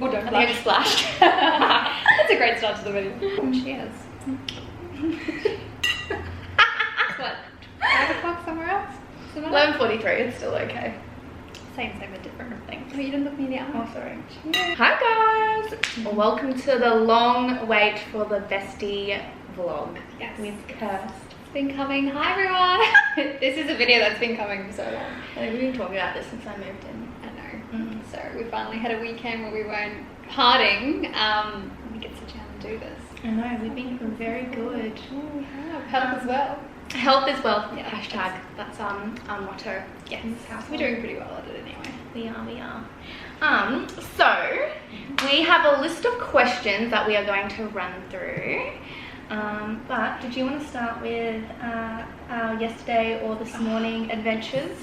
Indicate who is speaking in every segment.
Speaker 1: Oh, don't
Speaker 2: I think I just flashed.
Speaker 1: That's a great start to the video. Cheers. What? 5 o'clock somewhere else?
Speaker 2: 11:43, it's still okay.
Speaker 1: Same, but different thing. Oh, you didn't look me in the eye.
Speaker 2: Oh, sorry. Cheers. Hi guys! Welcome to the long wait for the bestie vlog.
Speaker 1: Yes.
Speaker 2: With Kirst.
Speaker 1: It's been coming. Hi everyone. This is a video that's been coming for so long.
Speaker 2: I think we've been talking about this since I moved in.
Speaker 1: I know. So we finally had a weekend where we weren't partying. We get to sit down and do this.
Speaker 2: I know, we've been very good.
Speaker 1: Oh, we have. Health as well.
Speaker 2: Health is wealth.
Speaker 1: Yeah,
Speaker 2: Hashtag. That's our motto.
Speaker 1: Yes.
Speaker 2: In this household.
Speaker 1: We're doing pretty well at it anyway.
Speaker 2: We are. So we have a list of questions that we are going to run through. But did you want to start with our yesterday or this morning adventures?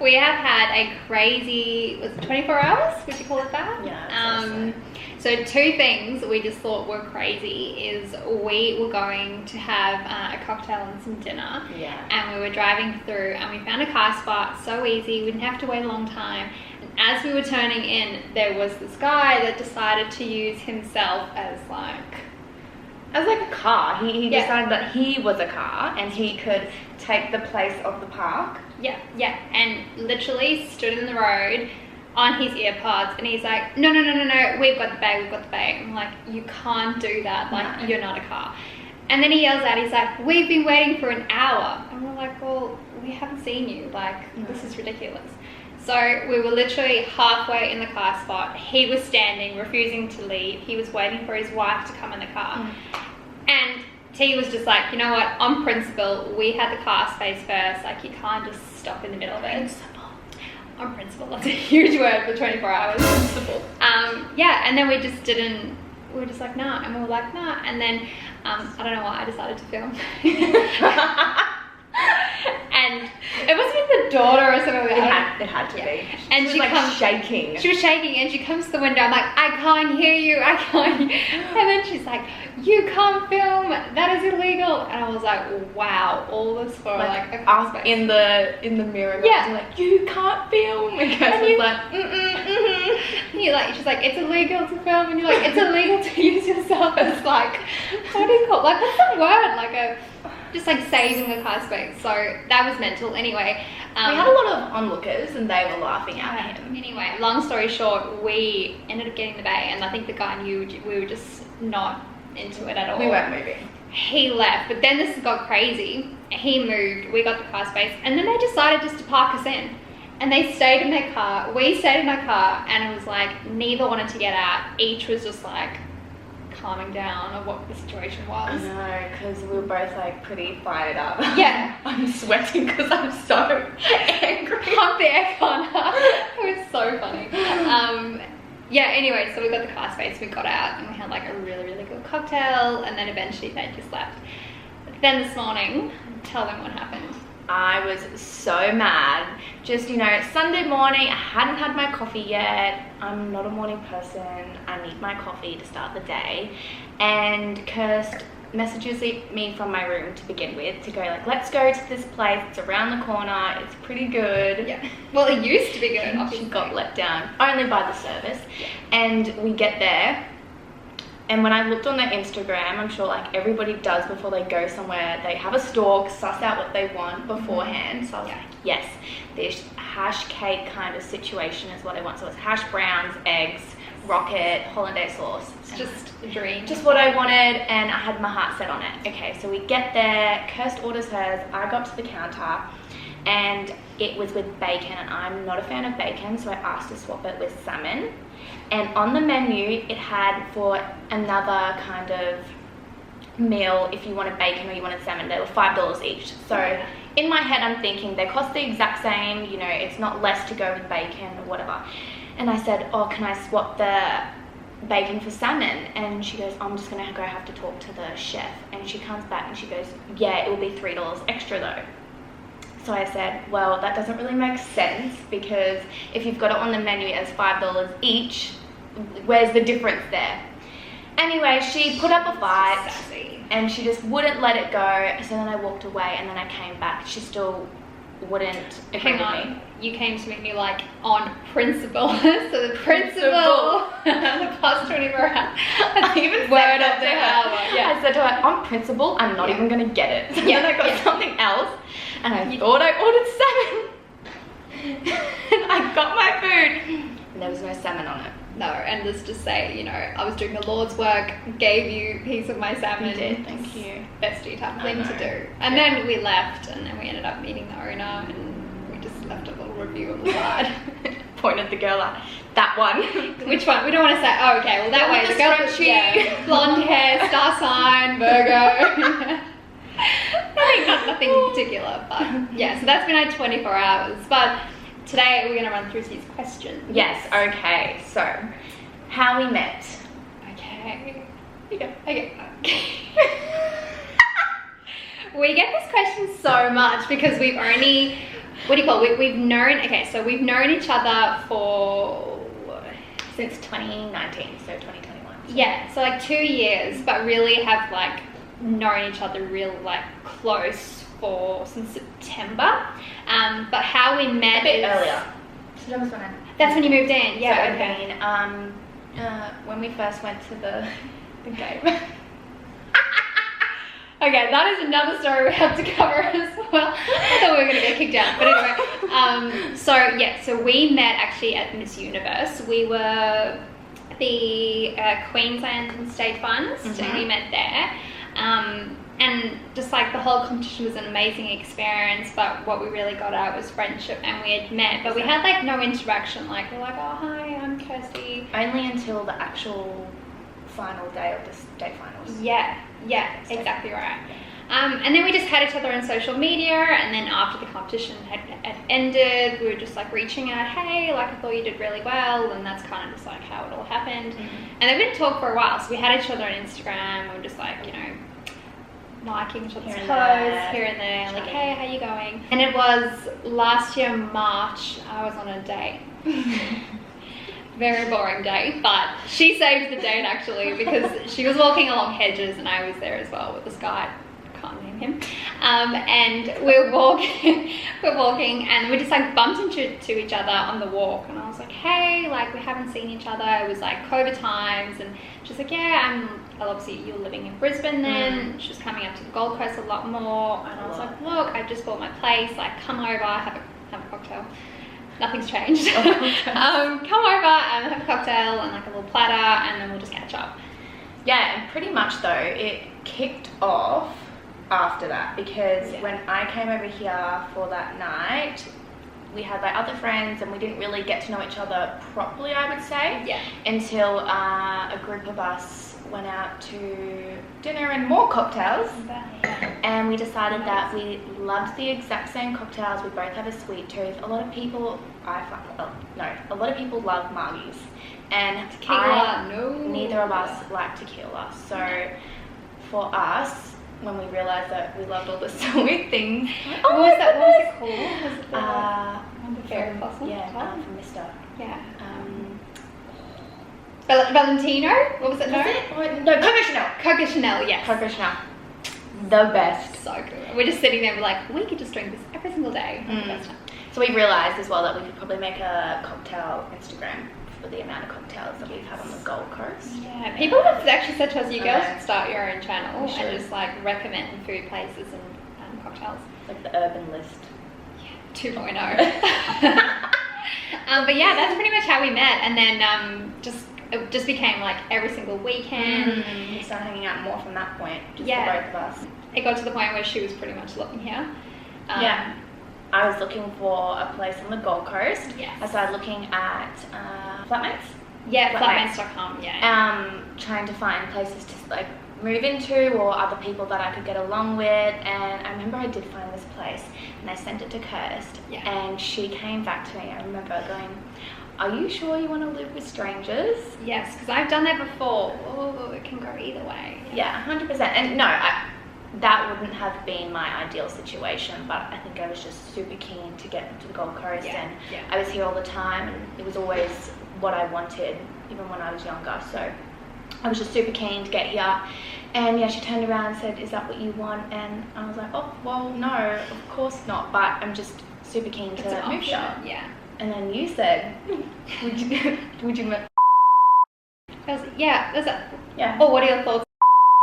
Speaker 1: We have had a crazy, was it 24 hours? Would you call it that?
Speaker 2: Yeah.
Speaker 1: So 2 things we just thought were crazy is we were going to have a cocktail and some dinner.
Speaker 2: Yeah.
Speaker 1: And we were driving through and we found a car spot, so easy, we didn't have to wait a long time. And as we were turning in, there was this guy that decided to use himself as like
Speaker 2: a car. He decided that he was a car and he could take the place of the park.
Speaker 1: Yeah, and literally stood in the road on his earpods and he's like, no, we've got the bay. I'm like, you can't do that, like, no. You're not a car. And then he yells out, he's like, we've been waiting for an hour. And we're like, well, we haven't seen you, like, This is ridiculous. So we were literally halfway in the car spot. He was standing, refusing to leave. He was waiting for his wife to come in the car. And T was just like, you know what, on principle, we had the car space first. Like, you can't just stop in the middle of it. On principle, that's a huge word for 24 hours. Principle. Yeah, and then we just didn't, we were just like, nah. And we were like, nah. And then, I don't know why I decided to film. And it must have been the daughter or something like that.
Speaker 2: It had to be.
Speaker 1: And
Speaker 2: she was like shaking.
Speaker 1: She was shaking and she comes to the window. I'm like, I can't hear you. And then she's like, you can't film. That is illegal. And I was like, wow, all this for like a car space.
Speaker 2: In the mirror.
Speaker 1: Yeah.
Speaker 2: Like, you can't film. And Kirst was like,
Speaker 1: she's like, it's illegal to film. And you're like, it's illegal to use yourself as like, what do you call, like, what's the word? Like just like saving a car space. So that was mental. Anyway,
Speaker 2: we had a lot of onlookers and they were laughing at him.
Speaker 1: Anyway, long story short, we ended up getting the bay and I think the guy knew we were just not into it at all.
Speaker 2: We weren't moving.
Speaker 1: He left, but then this got crazy. He moved, we got the car space, and then they decided just to park us in. And they stayed in their car, we stayed in our car, and it was like neither wanted to get out. Each was just like calming down of what the situation was.
Speaker 2: I know, because we were both like pretty fired up.
Speaker 1: Yeah.
Speaker 2: I'm sweating because I'm so angry.
Speaker 1: Pump the aircon. It was so funny. Yeah, anyway, so we got the car space, we got out and we had like a really, really good cocktail and then eventually they just left. But then this morning, tell them what happened.
Speaker 2: I was so mad. Just, you know, Sunday morning, I hadn't had my coffee yet. I'm not a morning person. I need my coffee to start the day. And Kirst messages me from my room to begin with to go like, let's go to this place. It's around the corner. It's pretty good.
Speaker 1: Yeah. Well, it used to be good.
Speaker 2: She got let down only by the service. Yeah. And we get there. And when I looked on their Instagram, I'm sure like everybody does before they go somewhere, they have a stalk, suss out what they want beforehand. So I was like, yes, this hash cake kind of situation is what I want. So it's hash browns, eggs, rocket, hollandaise sauce.
Speaker 1: It's just a dream.
Speaker 2: Just what I wanted, and I had my heart set on it. Okay, so we get there, Kirst orders hers, I got to the counter, and it was with bacon, and I'm not a fan of bacon, so I asked to swap it with salmon. And on the menu, it had for another kind of meal, if you wanted bacon or you wanted salmon, they were $5 each. So in my head, I'm thinking they cost the exact same, you know, it's not less to go with bacon or whatever. And I said, oh, can I swap the bacon for salmon? And she goes, I'm just gonna go have to talk to the chef. And she comes back and she goes, yeah, it will be $3 extra though. So I said, well, that doesn't really make sense because if you've got it on the menu as $5 each, where's the difference there? Anyway, she put up a fight and she just wouldn't let it go. So then I walked away and then I came back. She still wouldn't agree with me.
Speaker 1: You came to meet me like on principle. So the principle, the last 24 hours.
Speaker 2: I even
Speaker 1: Word
Speaker 2: said
Speaker 1: of the
Speaker 2: that
Speaker 1: hour.
Speaker 2: to her.
Speaker 1: Yeah.
Speaker 2: I said to her, on principle, I'm not even going to get it. So
Speaker 1: Yeah,
Speaker 2: then I got
Speaker 1: yeah.
Speaker 2: something else, and I thought I ordered salmon. And I got my food, and there was no salmon on it.
Speaker 1: No, and let's just say, you know, I was doing the Lord's work, gave you a piece of my salmon.
Speaker 2: You did, thank you.
Speaker 1: Bestie type thing to do. And
Speaker 2: Yeah.
Speaker 1: then we left, and then we ended up meeting the owner, and we just left a little review on the side.
Speaker 2: Pointed the girl at that one.
Speaker 1: Which one? We don't want to say, oh, okay, well, that way.
Speaker 2: The
Speaker 1: The girl
Speaker 2: scrunchy.
Speaker 1: yeah, blonde hair, star sign, Virgo. nothing in particular, but yeah, so that's been our 24 hours. But today we're going to run through these questions.
Speaker 2: Yes, okay. So, how we met.
Speaker 1: Okay.
Speaker 2: Okay.
Speaker 1: We get this question so much because we've only, what do you call it? We've known, okay, so we've known each other for,
Speaker 2: Since 2019, so 2021.
Speaker 1: yeah, so like 2 years, but really have like known each other real like close since September. But how we met
Speaker 2: A bit
Speaker 1: is
Speaker 2: earlier. So that was when I...
Speaker 1: That's when you moved in, yeah.
Speaker 2: So,
Speaker 1: Okay.
Speaker 2: I mean, when we first went to the game.
Speaker 1: Okay, that is another story we have to cover as well. I thought we were going to get kicked out, but anyway. So we met actually at Miss Universe. We were the Queensland State Finalists, and we met there. And just like the whole competition was an amazing experience, but what we really got out was friendship, and we had met, but we had like no interaction. Like we're like, oh hi, I'm Kirsty.
Speaker 2: Only until the actual final day of the state finals.
Speaker 1: Yeah, exactly right. And then we just had each other on social media, and then after the competition had ended, we were just like reaching out, hey, like I thought you did really well, and that's kind of just like how it all happened. And then we didn't talk for a while, so we had each other on Instagram, and we're just like, you know, liking each other's posts here and there, like, hey, how you going? And it was last year, March, I was on a date. Very boring date, but she saved the date actually because she was walking along hedges and I was there as well with this guy. Can't name him. And we're walking, and we just like bumped into each other on the walk, and I was like, hey, like we haven't seen each other. It was like COVID times, and she's like, yeah, obviously you're living in Brisbane then. She's coming up to the Gold Coast a lot more, and I was like, look, I just bought my place. Like, come over, have a cocktail. Nothing's changed. Come over and have a cocktail and like a little platter, and then we'll just catch up.
Speaker 2: Yeah, and pretty much though, it kicked off after that because when I came over here for that night, we had like other friends and we didn't really get to know each other properly, I would say, until a group of us went out to dinner and more cocktails, and we decided that we loved the exact same cocktails. We both have a sweet tooth. A lot of people love margies, and
Speaker 1: Tequila,
Speaker 2: neither of us like tequila. So for us, when we realized that we loved all the sweet things,
Speaker 1: what was it called? Was it the fairy blossom?
Speaker 2: Yeah, from Mr.
Speaker 1: Yeah. Valentino? What was it?
Speaker 2: No, Coco Chanel.
Speaker 1: Coco Chanel, yes.
Speaker 2: Coco Chanel. The best.
Speaker 1: So good. We're just sitting there, we're like, we could just drink this every single day. The best time.
Speaker 2: So we realised as well that we could probably make a cocktail Instagram for the amount of cocktails that we've had on the Gold Coast.
Speaker 1: Yeah, people have actually said to us, you girls should start your own channel and just like recommend food places and cocktails.
Speaker 2: Like the urban list.
Speaker 1: Yeah, 2.0. But yeah, that's pretty much how we met, and then it just became like every single weekend.
Speaker 2: We started hanging out more from that point, just
Speaker 1: the
Speaker 2: both of us.
Speaker 1: It got to the point where she was pretty much living here.
Speaker 2: I was looking for a place on the Gold Coast.
Speaker 1: Yes.
Speaker 2: I started looking at flatmates.
Speaker 1: Yeah, flatmates.com,
Speaker 2: trying to find places to like move into or other people that I could get along with, and I remember I did find this place and I sent it to Kirst, and she came back to me. I remember going, are you sure you want to live with strangers?
Speaker 1: Yes, because I've done that before. Oh, it can go either way.
Speaker 2: Yeah, 100%. And no, that wouldn't have been my ideal situation, but I think I was just super keen to get to the Gold Coast, and I was here all the time, and it was always what I wanted, even when I was younger. So I was just super keen to get here, and she turned around and said, is that what you want? And I was like, oh, well, no, of course not, but I'm just super keen to move here.
Speaker 1: Yeah.
Speaker 2: And then you said, would you
Speaker 1: I was, yeah, there's a,
Speaker 2: Yeah.
Speaker 1: oh, what are your thoughts?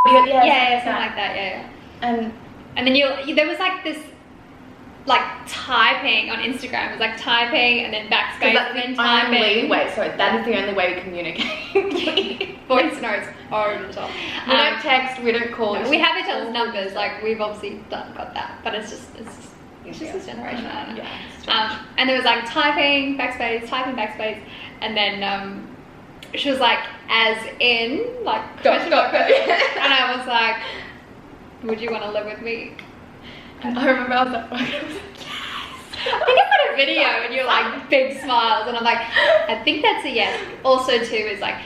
Speaker 2: Yeah,
Speaker 1: Yeah, something like that, yeah. And then there was like this, like typing on Instagram. It was like typing and then backspace and then typing.
Speaker 2: That is the only way we communicate.
Speaker 1: Voice notes over the top.
Speaker 2: We don't text, we don't call.
Speaker 1: No, we have each other's numbers, like we've obviously got that, but it's just this generation, I don't know.
Speaker 2: Yeah,
Speaker 1: and there was like typing, backspace, and then she was like, as in, like, question mark. And I was like, would you want to live with me?
Speaker 2: And I remember I was like,
Speaker 1: yes. I think I got a video and you're like big smiles, and I'm like, I think that's a yes. Also too is like,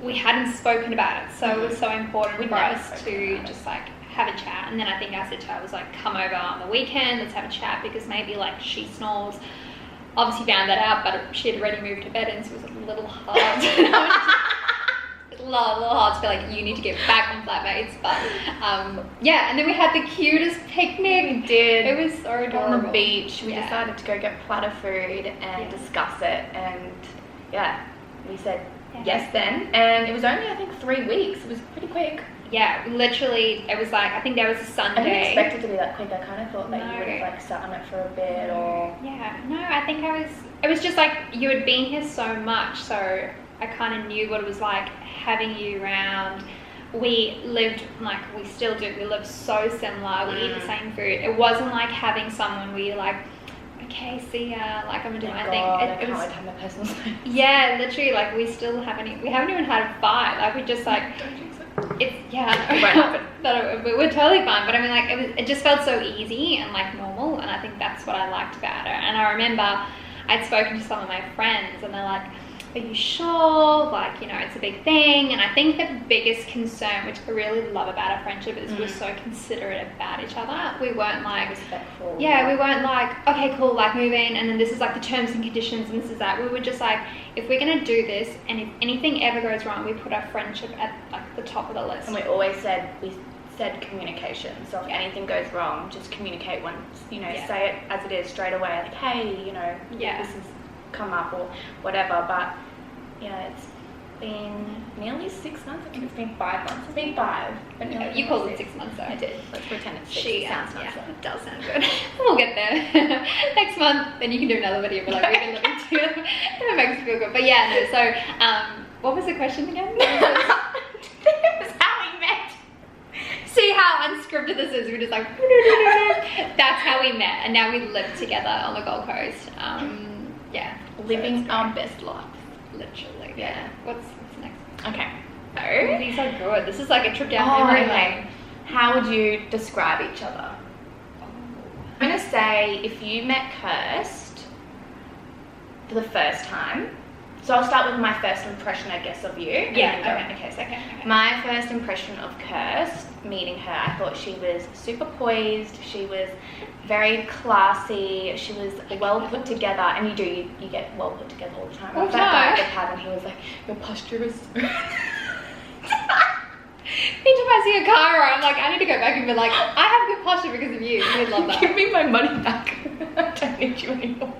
Speaker 1: we hadn't spoken about it, so it was so important for us to just like have a chat. And then I think I said to her, I was like, come over on the weekend, let's have a chat, because maybe like she snores. Obviously found that out, but she had already moved to bed, and so it was a little hard. A little hard to be like, you need to get back on flatmates. But yeah, and then we had the cutest picnic.
Speaker 2: We did.
Speaker 1: It was so adorable.
Speaker 2: On the beach, we decided to go get platter food and discuss it, and yeah, we said yes then, and it was only I think 3 weeks. It was pretty quick.
Speaker 1: Yeah, literally, it was like, I think there was a Sunday.
Speaker 2: I didn't expect it to be that quick. I kind of thought that you would have like sat on it for a bit or...
Speaker 1: Yeah, no, I think it was just like, you had been here so much, so I kind of knew what it was like having you around. We lived, like, we still do, we live so similar, we eat the same food. It wasn't like having someone where you're like, okay, see ya, like I'm gonna do my thing.
Speaker 2: It was, have my personal space.
Speaker 1: Yeah, literally, like we haven't even had a fight. Like we just like, it's, yeah,
Speaker 2: it won't happen.
Speaker 1: We're totally fine. But I mean, like it just felt so easy and like normal, and I think that's what I liked about her. And I remember I'd spoken to some of my friends, and they're like, are you sure? Like, you know, it's a big thing. And I think the biggest concern, which I really love about our friendship, is we're so considerate about each other. We weren't like
Speaker 2: respectful.
Speaker 1: Yeah, we weren't like, okay, cool, like move in, and then this is like the terms and conditions, and this is that. We were just like, if we're gonna do this, and if anything ever goes wrong, we put our friendship at like the top of the list.
Speaker 2: And we said communication. So if anything goes wrong, just communicate once. You know, say it as it is straight away. Like, hey, you know, this has come up or whatever. But yeah, it's been nearly 6 months. I think it's been 5 months. It's been 5. But
Speaker 1: you called it 6 months though.
Speaker 2: I did. Let's pretend it's 6.
Speaker 1: It sounds nicer. It does sound good. We'll get there. Next month, then you can do another video. We're like, we've been living together. It makes me feel good. But yeah, no, so what was the question again?
Speaker 2: It was how we met.
Speaker 1: See how unscripted this is. We're just like, that's how we met, and now we live together on the Gold Coast. Yeah,
Speaker 2: living our best life.
Speaker 1: Literally. Yeah. What's next?
Speaker 2: Okay.
Speaker 1: So these are good. This is like a trip down memory lane.
Speaker 2: How would you describe each other? I'm gonna say if you met Kirst for the first time. So I'll start with my first impression, I guess, of you.
Speaker 1: Yeah.
Speaker 2: Okay. My first impression of Kirst, meeting her, I thought she was super poised. She was very classy. She was well put together, and you get well put together all the time.
Speaker 1: All the time.
Speaker 2: That guy at the cabin, he was like, your posture is.
Speaker 1: Each time I see a car, I'm like, I need to go back and be like, I have good posture because of you. You'd love that.
Speaker 2: Give me my money back. I don't need you anymore.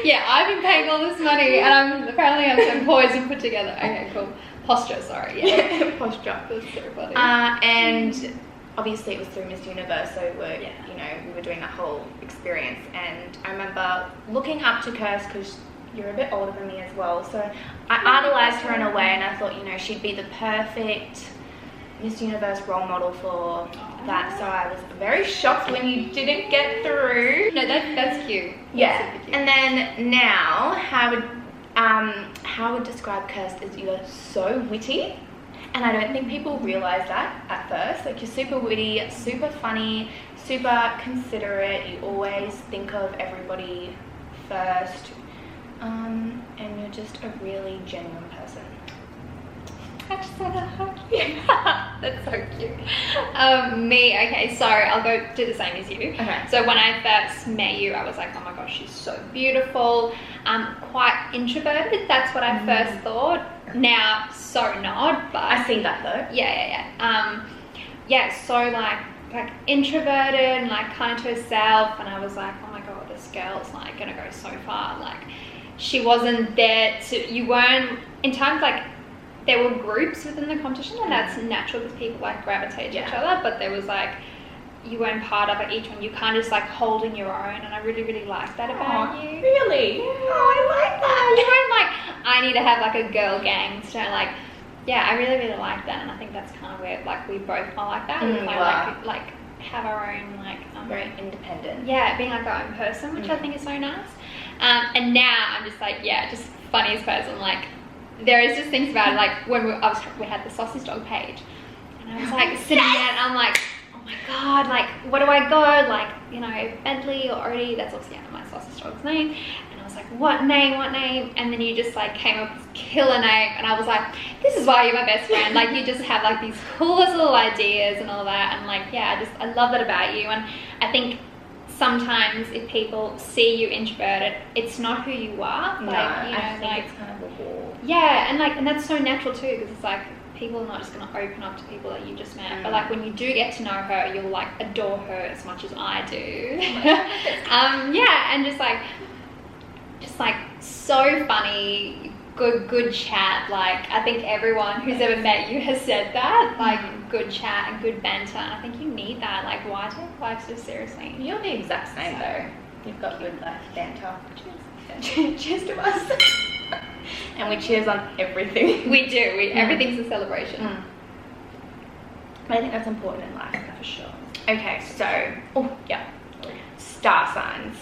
Speaker 1: Yeah, I've been paying all this money, and I'm so poised and put together. Okay, cool. Posture, sorry. Yeah.
Speaker 2: Posture.
Speaker 1: That's so funny.
Speaker 2: And obviously it was through Miss Universe, so we were doing that whole experience. And I remember looking up to Kirst because you're a bit older than me as well. So I idolized her in a way, and I thought, she'd be the perfect Miss Universe role model for that. So I was very shocked when you didn't get through.
Speaker 1: No, that's cute.
Speaker 2: Yeah. Cute. And then now, how I would describe Kirst is you're so witty, and I don't think people realize that at first. Like, you're super witty, super funny, super considerate. You always think of everybody first, and you're just a really genuine person.
Speaker 1: I just want to hug you. That's so cute. Okay, so I'll go do the same as you.
Speaker 2: Okay.
Speaker 1: So when I first met you, I was like, oh my gosh, she's so beautiful. Quite introverted, that's what I first thought. Now, so not, but...
Speaker 2: I see that though.
Speaker 1: Yeah, so like introverted and like kind of to herself, and I was like, oh my god, this girl's like gonna go so far. Like, she wasn't there to, you weren't, in times like, there were groups within the competition, and that's natural because people like gravitate to each other, but there was like, you weren't part of it each one. You kind of just like holding your own, and I really, really like that about you.
Speaker 2: Really?
Speaker 1: Yeah.
Speaker 2: Oh, I like that.
Speaker 1: You weren't like, I need to have like a girl gang. So like, yeah, I really, really like that, and I think that's kind of where like we both are like that. We kind of like have our own like
Speaker 2: very independent.
Speaker 1: Yeah, being like our own person, which I think is so nice. And now I'm just like, yeah, just funniest person. Like, there is just things about it. Like when we had the sausage dog page, and I was like sitting there, and I'm like, oh my god, like what do I go? Like, you know, Bentley or Odie, that's obviously under my sausage dog's name. And I was like, what name? And then you just like came up with this killer name, and I was like, this is why you're my best friend. Like, you just have like these coolest little ideas and all that, and like, yeah, I love that about you. And I think sometimes if people see you introverted, it's not who you are.
Speaker 2: No,
Speaker 1: like, you know,
Speaker 2: I think
Speaker 1: like,
Speaker 2: it's kind of a wall.
Speaker 1: yeah, and that's so natural too, because it's like people are not just going to open up to people that you just met, but like when you do get to know her, you'll like adore her as much as I do. Yeah, and just like so funny, good chat. Like, I think everyone who's ever met you has said that, like good chat and good banter, and I think you need that. Like, why take life so seriously?
Speaker 2: You're the exact same though. You've got good banter. Cheers. Cheers to us. And we cheers on everything.
Speaker 1: We do. Everything's a celebration.
Speaker 2: I think that's important in life.
Speaker 1: For sure.
Speaker 2: Okay, so star signs.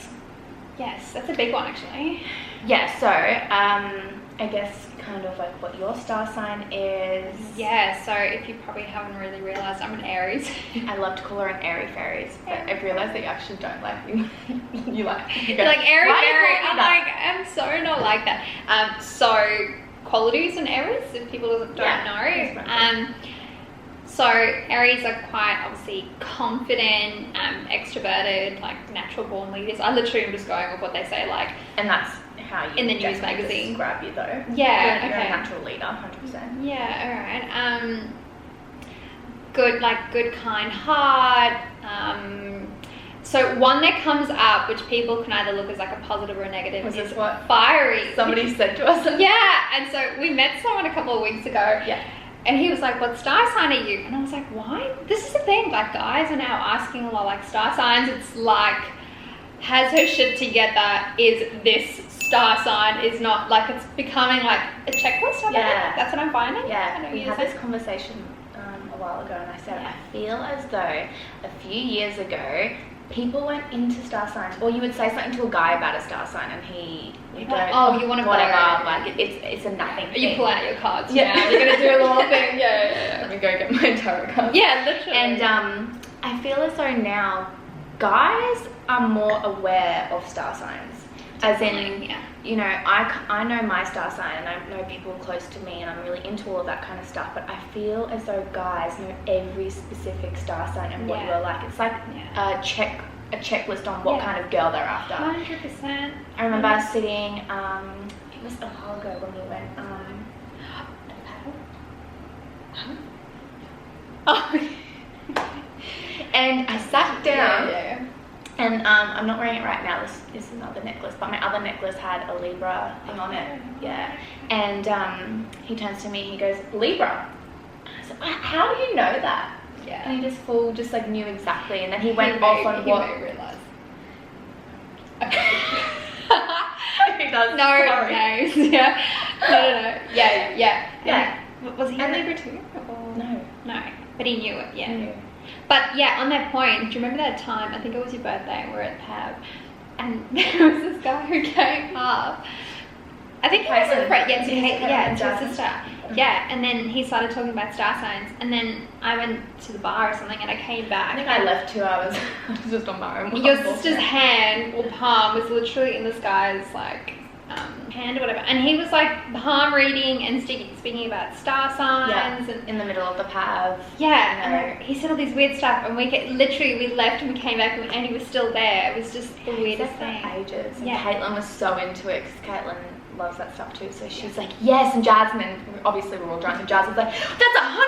Speaker 1: Yes, that's a big one actually.
Speaker 2: Yeah, so I guess kind of like what your star sign is.
Speaker 1: Yeah, so if you probably haven't really realised, I'm an Aries.
Speaker 2: I love to call her an airy fairies, but I've realised that you actually don't like me. You like
Speaker 1: You're like airy fairy. I'm like, I'm so not like that. So qualities in Aries, if people don't know. So Aries are quite obviously confident, extroverted, like natural born leaders. I literally am just going with what they say, like,
Speaker 2: and that's how you
Speaker 1: in the news magazine
Speaker 2: describe you though.
Speaker 1: Yeah,
Speaker 2: you're a natural leader, 100%.
Speaker 1: Yeah, all right. Good kind heart. So one that comes up, which people can either look as like a positive or a negative,
Speaker 2: Was
Speaker 1: is
Speaker 2: this what
Speaker 1: fiery.
Speaker 2: somebody said to us?
Speaker 1: Yeah, and so we met someone a couple of weeks ago.
Speaker 2: Yeah.
Speaker 1: And he was like, what star sign are you? And I was like, why? This is the thing, like guys are now asking a lot like star signs. It's like, has her shit together, is this star sign, is not, like it's becoming like a checklist.
Speaker 2: Yeah.
Speaker 1: That's what I'm finding.
Speaker 2: Yeah, we had this conversation a while ago, and I said, I feel as though a few years ago, people went into star signs, or you would say something to a guy about a star sign, and you want to whatever, like it's a nothing thing.
Speaker 1: You pull out your cards. Yeah, you're gonna do a little thing. Yeah.
Speaker 2: Let me go get my tarot cards.
Speaker 1: Yeah, literally.
Speaker 2: And I feel as though now guys are more aware of star signs. As in, you know, I know my star sign, and I know people close to me, and I'm really into all of that kind of stuff, but I feel as though guys know every specific star sign and what you're like. It's like a checklist on what kind of girl they're after.
Speaker 1: 100%.
Speaker 2: I remember sitting, it was a while ago when we went, and I sat down. And I'm not wearing it right now. This is another necklace, but my other necklace had a Libra thing on it. Yeah. And he turns to me, he goes, Libra. And I said, how do you know that?
Speaker 1: Yeah.
Speaker 2: And he just like knew exactly. And then he went off on what.
Speaker 1: He may realise.
Speaker 2: He does.
Speaker 1: No
Speaker 2: Sorry.
Speaker 1: names. Yeah. No. Yeah. Was he
Speaker 2: and
Speaker 1: a Libra too? Or? No. But he knew it. Yeah.
Speaker 2: He knew.
Speaker 1: But yeah, on that point, do you remember that time? I think it was your birthday, and we were at Pab, and there was this guy who came up. I think he was a friend. Yeah, it's your sister. Yeah, and then he started talking about star signs, and then I went to the bar or something, and I came back.
Speaker 2: I think I left 2 hours. I was just on my own.
Speaker 1: Your sister's hand or palm was literally in this guy's like hand or whatever, and he was like palm reading and speaking about star signs and
Speaker 2: in the middle of the path.
Speaker 1: Yeah, and he said all these weird stuff, and we left and we came back, and he was still there. It was just the weirdest thing.
Speaker 2: For ages. And
Speaker 1: yeah.
Speaker 2: Caitlin was so into it because Caitlin loves that stuff too. So she's like, yes, and Jasmine. Obviously, we're all drunk, and Jasmine's like, that's 100%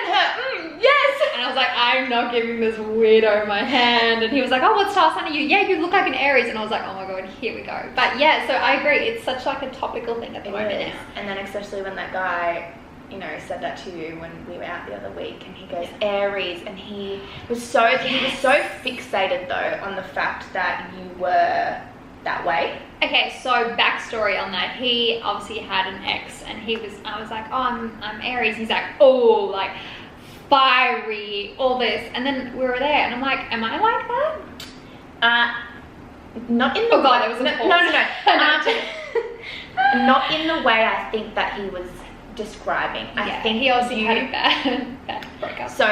Speaker 2: her. Yes.
Speaker 1: And I was like, I'm not giving this weirdo my hand. And he was like, oh, what star sign are you? Yeah, you look like an Aries. And I was like, oh my god, here we go. But yeah, so I agree. It's such like a topical thing at the moment now.
Speaker 2: And then especially when that guy you know, said that to you when we were out the other week, and he goes Aries, and he was so fixated though on the fact that you were that way.
Speaker 1: Okay, so backstory on that. He obviously had an ex, and I was like, oh, I'm Aries. He's like, oh, like fiery, all this, and then we were there, and I'm like, am I like that?
Speaker 2: Not in the
Speaker 1: oh god, it was a pause.
Speaker 2: No. Not in the way I think that he was describing. I think
Speaker 1: he also had a bad breakup.
Speaker 2: So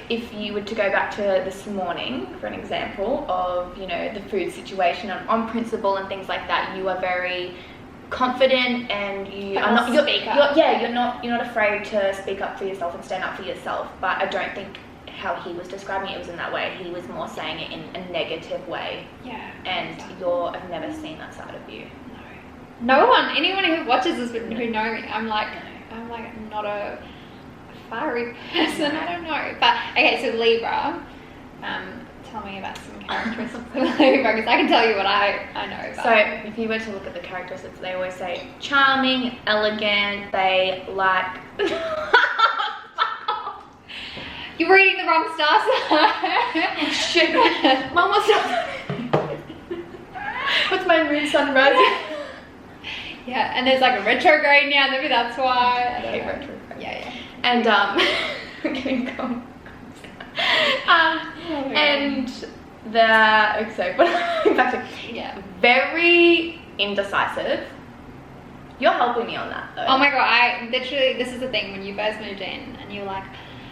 Speaker 2: if you were to go back to this morning for an example of, you know, the food situation on principle and things like that, you are very confident, and you're not afraid to speak up for yourself and stand up for yourself. But I don't think how he was describing it was in that way. He was more saying it in a negative way.
Speaker 1: Yeah.
Speaker 2: And I've never seen that side of you.
Speaker 1: No one, anyone who watches this who know me, I'm like not a fiery person. I don't know. But okay, so Libra. Tell me about some characteristics of Libra, because I can tell you what I know about.
Speaker 2: So if you were to look at the characteristics, they always say charming, elegant, they like...
Speaker 1: You're reading the wrong star sign.
Speaker 2: Shit. Mum, what's my moon, sun, rising?
Speaker 1: Yeah, and there's like a retrograde now, maybe that's why.
Speaker 2: I hate retrograde.
Speaker 1: Yeah.
Speaker 2: And I'm getting cold. And very indecisive. You're helping me on that though.
Speaker 1: Oh my god, this is the thing, when you first moved in and you were like,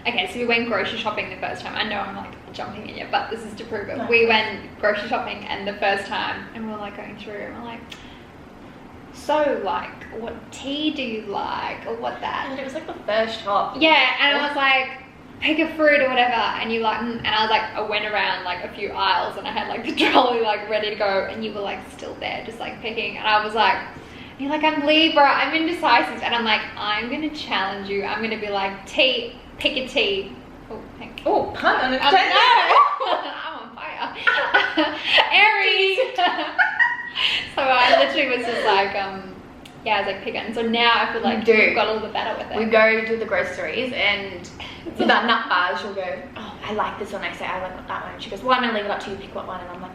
Speaker 1: okay, so we went grocery shopping the first time. I know I'm like jumping in you, but this is to prove it. No. We went grocery shopping, and the first time, and we're like going through, and we're like, so like, what tea do you like, or what that?
Speaker 2: And it was like the first shop.
Speaker 1: Yeah, and it was like, pick a fruit or whatever, and you like, and I was like, I went around like a few aisles, and I had like the trolley like ready to go, and you were like still there, just like picking, and I was like, you're like, I'm Libra, I'm indecisive, and I'm like, I'm gonna challenge you. I'm gonna be like, tea, pick a tea. Oh, thank you.
Speaker 2: Oh, pun on it.
Speaker 1: No, I'm on fire. Aries. So I literally was just like, yeah, I was like, pick it. And so now I feel like we've got a little bit better with it.
Speaker 2: We go to the groceries, and with that nut bars, she'll go, oh, I like this one. I say, I like that one. And she goes, well, I'm gonna leave it up to you, pick what one. And I'm like,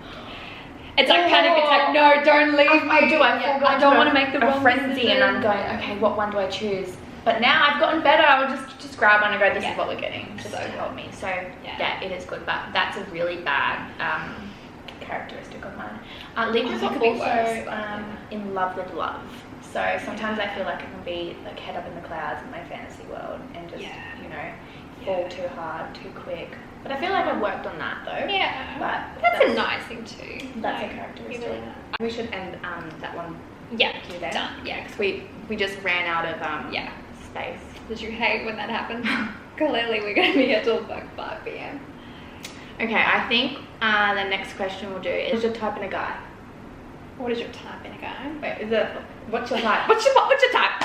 Speaker 1: it's like panic attack. No, don't leave me.
Speaker 2: I don't want to make the wrong frenzy, and I'm going, okay, what one do I choose? But now I've gotten better. I'll just grab one and go, this is what we're getting. Just to help me. So yeah, it is good, but that's a really bad characteristic of mine. Libras are also in love with love. So sometimes I feel like I can be like head up in the clouds in my fantasy world and just you know, fall too hard, too quick. But I feel like I've worked on that though.
Speaker 1: Yeah.
Speaker 2: But
Speaker 1: that's a nice thing too.
Speaker 2: That's a characteristic. We should end that one.
Speaker 1: Yeah.
Speaker 2: There.
Speaker 1: Done. Yeah.
Speaker 2: Because we just ran out of space.
Speaker 1: Did you hate when that happened? Clearly we're going to be here till like 5 p.m.
Speaker 2: Okay, I think the next question we'll do is your type in a guy.
Speaker 1: What is your type in a guy?
Speaker 2: Wait, is it, what's your type?
Speaker 1: What's your type?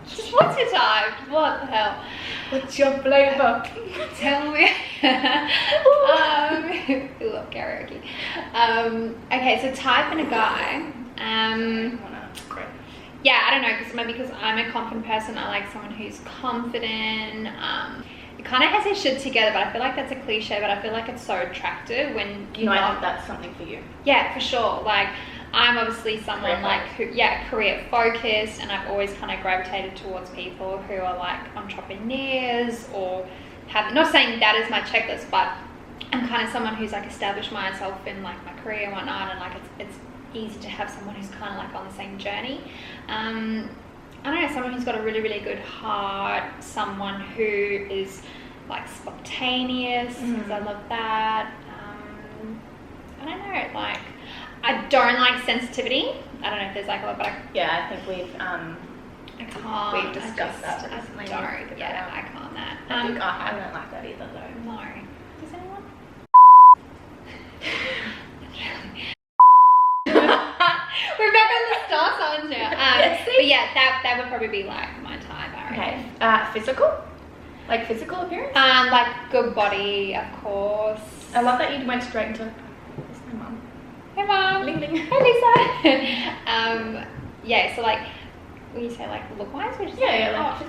Speaker 1: Just what's your type? What the hell?
Speaker 2: What's your flavor?
Speaker 1: Tell me. We love karaoke. Okay, so type in a guy. Yeah, I don't know, because maybe because I'm a confident person, I like someone who's confident. It kind of has his shit together, but I feel like that's a cliche, but I feel like it's so attractive when you know.
Speaker 2: I think that's something for you.
Speaker 1: Yeah, for sure. Like, I'm obviously someone like who, career focused, and I've always kind of gravitated towards people who are like entrepreneurs or have, not saying that is my checklist, but I'm kind of someone who's like established myself in like my career and whatnot, and like it's easy to have someone who's kind of like on the same journey. I don't know, someone who's got a really, really good heart, someone who is like spontaneous, because I love that. I don't know, like, I don't like sensitivity. I don't know if there's like a lot, but
Speaker 2: I think we've
Speaker 1: we've
Speaker 2: discussed that recently.
Speaker 1: I can't that.
Speaker 2: I think I don't like that either though.
Speaker 1: No. Does anyone? We're back on the star signs now. But yeah, that would probably be like my type, I reckon.
Speaker 2: Okay. Physical? Like physical appearance?
Speaker 1: Like good body, of course.
Speaker 2: I love that you went straight into, where's my mum?
Speaker 1: Hey mum.
Speaker 2: Ling ling.
Speaker 1: Hey Lisa. Yeah, so like when you say like look-wise, or just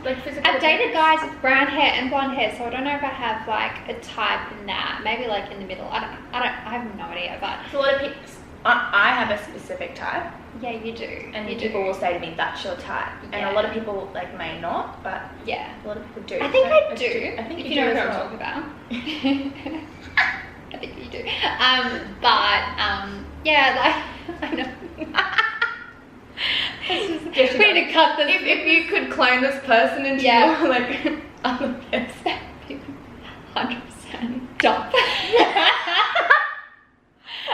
Speaker 2: like physical.
Speaker 1: I've dated guys with brown hair and blonde hair, so I don't know if I have like a type in that. Maybe like in the middle. I have no idea, but
Speaker 2: a lot of people. I have a specific type.
Speaker 1: Yeah, you do.
Speaker 2: And people will say to me, "That's your type," and a lot of people like may not, but
Speaker 1: yeah,
Speaker 2: a lot of people do.
Speaker 1: I think I do.
Speaker 2: I think
Speaker 1: if
Speaker 2: you
Speaker 1: know
Speaker 2: do
Speaker 1: what
Speaker 2: as
Speaker 1: I'm
Speaker 2: well.
Speaker 1: talking about. I think you do. Yeah, like I know. We need to cut this.
Speaker 2: If you could clone this person into your like other person,
Speaker 1: 100% dump.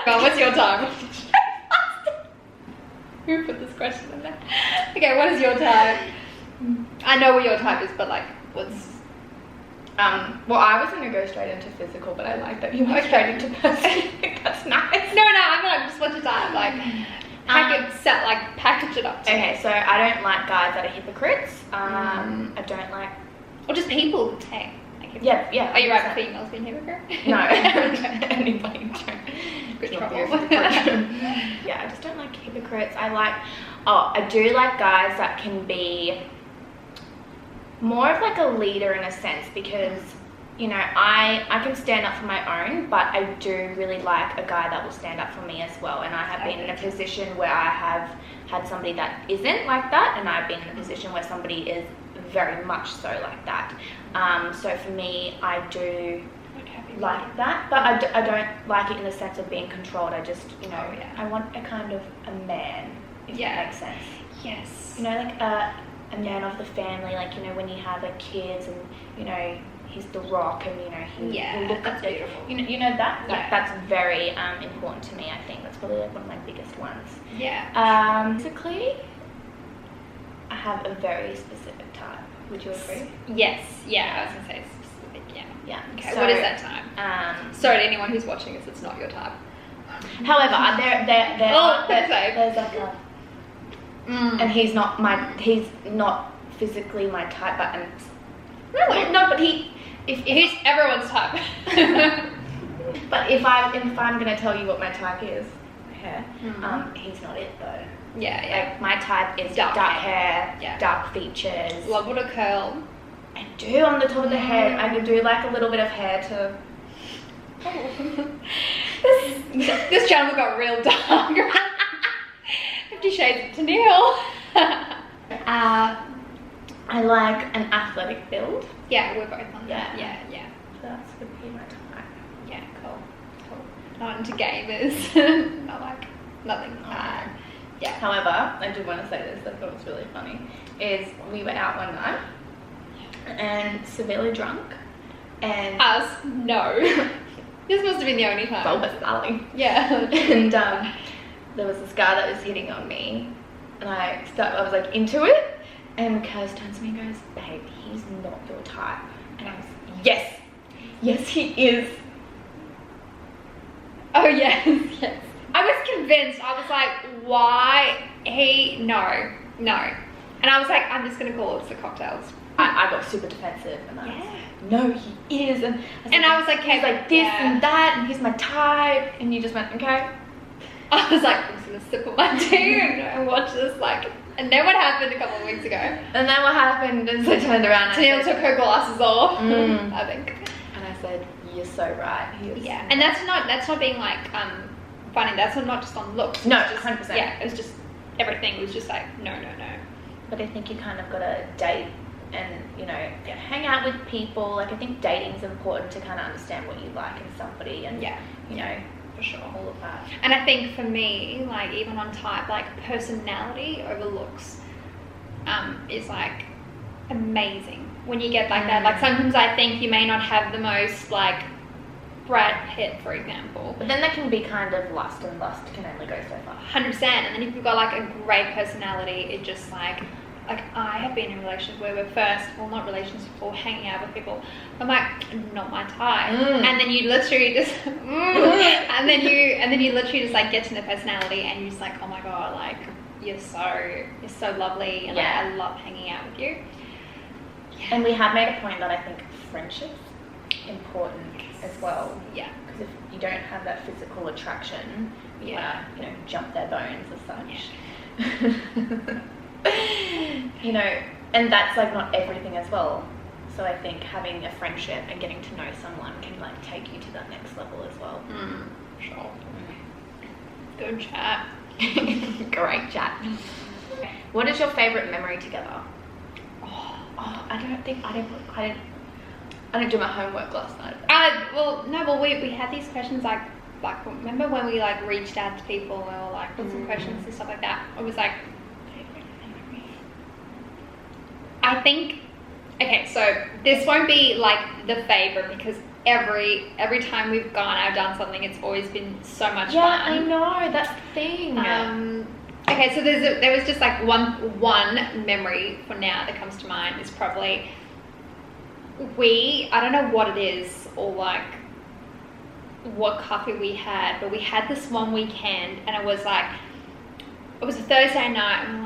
Speaker 1: God, what's your type? Who put this question in there? Okay, what is your type? I know what your type is, but like, what's...
Speaker 2: well, I was going to go straight into physical, but I like that you went straight into person. That's nice.
Speaker 1: No, I'm not. Just what's your type? Like, package it up.
Speaker 2: Okay, so I don't like guys that are hypocrites. I don't like...
Speaker 1: Or just people who take.
Speaker 2: Yeah.
Speaker 1: Are you right with females being hypocrite?
Speaker 2: No, anybody don't.
Speaker 1: Good trouble.
Speaker 2: Yeah, I just don't like hypocrites. I do like guys that can be more of like a leader in a sense, because you know, I can stand up for my own, but I do really like a guy that will stand up for me as well. And I have been in a position where I have had somebody that isn't like that, and I've been in a position where somebody is very much so like that. So for me, I do like that, but I don't like it in the sense of being controlled. I just, you know, I want a kind of a man, if that makes sense.
Speaker 1: Yes.
Speaker 2: You know, like a man of the family, like, you know, when you have like kids and, you know, he's the rock and, you know, he look
Speaker 1: that's
Speaker 2: at
Speaker 1: beautiful.
Speaker 2: You know that? Like, that's very important to me, I think. That's probably like one of my biggest ones.
Speaker 1: Yeah.
Speaker 2: Basically, I have a very specific type. Would you agree?
Speaker 1: Yes. Yeah, I was going to say specific,
Speaker 2: Yeah.
Speaker 1: Okay,
Speaker 2: so,
Speaker 1: what is that type? Sorry to anyone who's watching this, it's not your type.
Speaker 2: However, there's like a... And he's not physically my type, but...
Speaker 1: Really?
Speaker 2: No, but he's
Speaker 1: everyone's type.
Speaker 2: But if I'm going to tell you what my type is, hair, he's not it though.
Speaker 1: Yeah.
Speaker 2: Like, my type is dark hair, dark features.
Speaker 1: Love with a curl.
Speaker 2: I do on the top of the head. I could do like a little bit of hair to...
Speaker 1: This channel got real dark. 50 Shades of Tennille.
Speaker 2: I like an athletic build.
Speaker 1: Yeah, we're both on that. Yeah.
Speaker 2: So that's would be my type.
Speaker 1: Yeah, cool. Not into gamers. Not like nothing. Yeah.
Speaker 2: However, I do want to say this. I thought it was really funny. Is we were out one night and severely drunk, and
Speaker 1: us no. This must have been the only time.
Speaker 2: Bulbous Sally.
Speaker 1: Yeah.
Speaker 2: And there was this guy that was hitting on me, and I was like into it, and Kirst turns to me and goes, "Babe, he's not your type." And I was, yes he is.
Speaker 1: Oh yes. I was convinced. I was like, why no. And I was like, I'm just gonna call it the cocktails.
Speaker 2: I got super defensive, and I was like, no, he is, and
Speaker 1: I was like,
Speaker 2: he's like this and that, and he's my type, and you just went, okay.
Speaker 1: I was like, I'm just gonna sip on my tea and watch this, like, and then what happened a couple of weeks ago?
Speaker 2: And then what happened is I turned around and
Speaker 1: Tennille took her glasses off, I think.
Speaker 2: And I said, you're so right.
Speaker 1: And that's not being like funny. That's not just on looks.
Speaker 2: No,
Speaker 1: just
Speaker 2: 100%.
Speaker 1: Yeah, it was just everything was just like no.
Speaker 2: But I think you kind of gotta date and, you know, hang out with people. Like, I think dating's important to kind of understand what you like in somebody, and you know, for sure, all of that.
Speaker 1: And I think for me, like, even on type, like, personality over looks is like amazing when you get like that. Like, sometimes I think you may not have the most, like, Brad Pitt, for example,
Speaker 2: but then that can be kind of lust, and lust can only go so far.
Speaker 1: 100%. And then if you've got like a great personality, it just like I have been in relationships where we're not relationships, or hanging out with people, I'm like, not my type. And then you literally just and then you literally just like get to know personality, and you're just like, oh my god, like you're so lovely, and like, I love hanging out with you.
Speaker 2: And we have made a point that I think friendship's important as well.
Speaker 1: Yeah.
Speaker 2: Because if you don't have that physical attraction, you know, jump their bones as such. You know, and that's like not everything as well. So I think having a friendship and getting to know someone can like take you to that next level as well.
Speaker 1: Sure. Good chat.
Speaker 2: Great chat. What is your favorite memory together? I didn't do my homework last night.
Speaker 1: We had these questions like remember when we like reached out to people and we were like put some questions and stuff like that. It was like favorite memory. I think so this won't be like the favorite because every time we've gone, I've done something. It's always been so much fun.
Speaker 2: Yeah, I know. That's the thing.
Speaker 1: Okay, so there was just like one memory for now that comes to mind is probably I don't know what it is or like what coffee we had, but we had this one weekend and it was a Thursday night and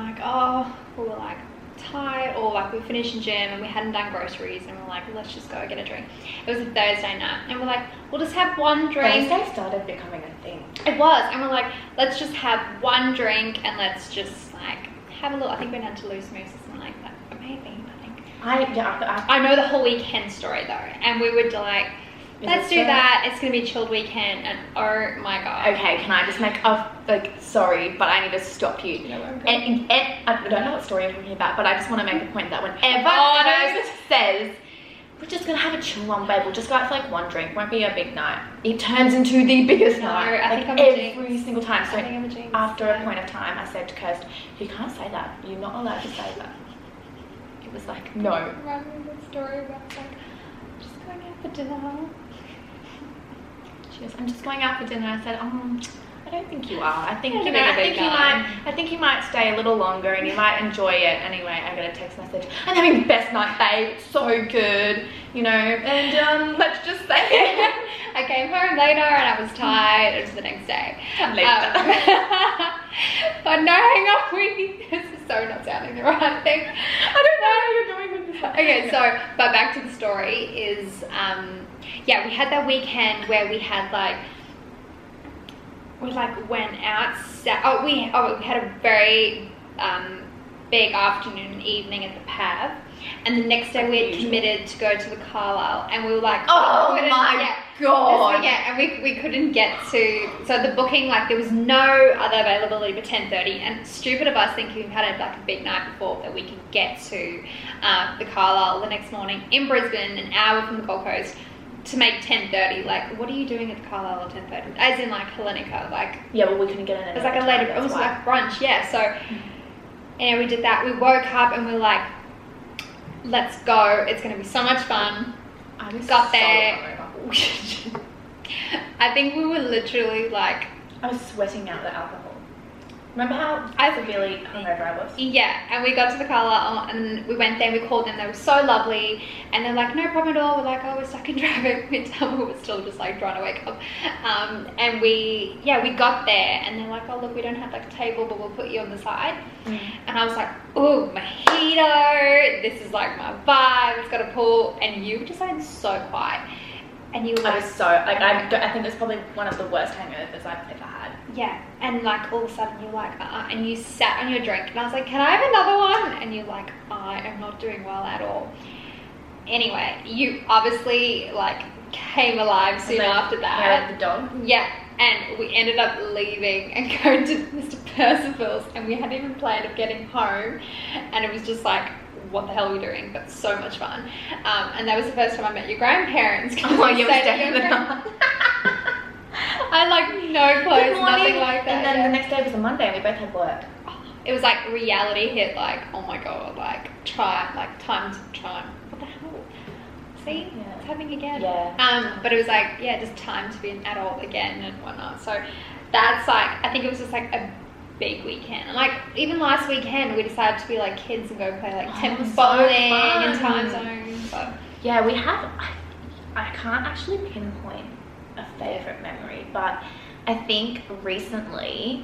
Speaker 1: we were like tired or like we finished in gym and we hadn't done groceries and we're like, let's just go get a drink. It was a Thursday night and we're like, we'll just have one drink.
Speaker 2: Thursday started becoming a thing.
Speaker 1: It was, and we're like, let's just have one drink and let's just like have a little. I think we went to Loose Moose or something like that. Maybe, I think. I know the whole weekend story though, and we would like, let's do that. It's gonna be a chilled weekend, and oh my god.
Speaker 2: Okay, can I just make sorry, but I need to stop you. And I don't know what story I'm talking about, but I just want to make a point that whenever Kirst says we're just gonna have a chill one, babe, we'll just go out for like one drink, won't be a big night, it turns into the biggest night.
Speaker 1: I think I'm
Speaker 2: every single time. So
Speaker 1: jinx,
Speaker 2: after a point of time, I said to Kirst, you can't say that. You're not allowed to say that. It was like, no.
Speaker 1: Remember the story about like just going out for dinner.
Speaker 2: She goes, I'm just going out for dinner. I said, I don't think you are. I think you might stay a little longer and you might enjoy it. Anyway, I got a text message. I'm having the best night, babe. It's so good, you know. And let's just say it.
Speaker 1: I came home later and I was tired. It was the next day. But no, hang on. This is so not sounding the right thing.
Speaker 2: I don't know where you're going with this.
Speaker 1: Okay, so but back to the story is yeah, we had that weekend where we had like. We like went out. We had a very big afternoon and evening at the Pav, and the next day we had committed to go to the Carlisle, and we were like,
Speaker 2: oh my god!
Speaker 1: Yeah, and we couldn't get to. So the booking, like there was no other availability for 10:30, and stupid of us thinking we had like a big night before that we could get to the Carlisle the next morning in Brisbane, an hour from the Gold Coast. To make 10:30, like what are you doing at the Carlisle at 10:30? As in like Hellenica, like
Speaker 2: yeah, well we couldn't get in.
Speaker 1: It was like a later. It was like brunch, yeah. So, we did that. We woke up and we were like, let's go. It's gonna be so much fun.
Speaker 2: I was
Speaker 1: got there. I think we were literally like.
Speaker 2: I was sweating out the alcohol. Remember how severely hungover I was?
Speaker 1: Yeah, and we got to the Carlisle and we went there, we called them, they were so lovely, and they're like, no problem at all. We're like, oh, we're stuck in traffic. We were still just like trying to wake up. And we got there and they're like, oh look, we don't have like a table, but we'll put you on the side. And I was like, oh, mojito, this is like my vibe, it's got a pool, and you were just like so quiet. And you were like,
Speaker 2: I was so, like, I think it's probably one of the worst hangovers I've ever had.
Speaker 1: Yeah, and like all of a sudden you're like, and you sat on your drink, and I was like, can I have another one? And you're like, I am not doing well at all. Anyway, you obviously like came alive soon after that.
Speaker 2: The dog?
Speaker 1: Yeah, and we ended up leaving and going to Mr. Percival's, and we hadn't even planned of getting home, and it was just like, what the hell are we doing? But so much fun. And that was the first time I met your grandparents.
Speaker 2: Oh, you were definitely not.
Speaker 1: I had like no clothes, nothing like that.
Speaker 2: And then the next day was a Monday and we both had work.
Speaker 1: It was like reality hit, like, oh my god, like time to try. What the hell? See? Yeah. It's happening again.
Speaker 2: Yeah.
Speaker 1: But it was like, yeah, just time to be an adult again and whatnot. So that's like, I think it was just like a big weekend. And like even last weekend we decided to be like kids and go play like tennis bowling and time zones. So.
Speaker 2: Yeah, we have. I can't actually pinpoint a favorite memory, but I think recently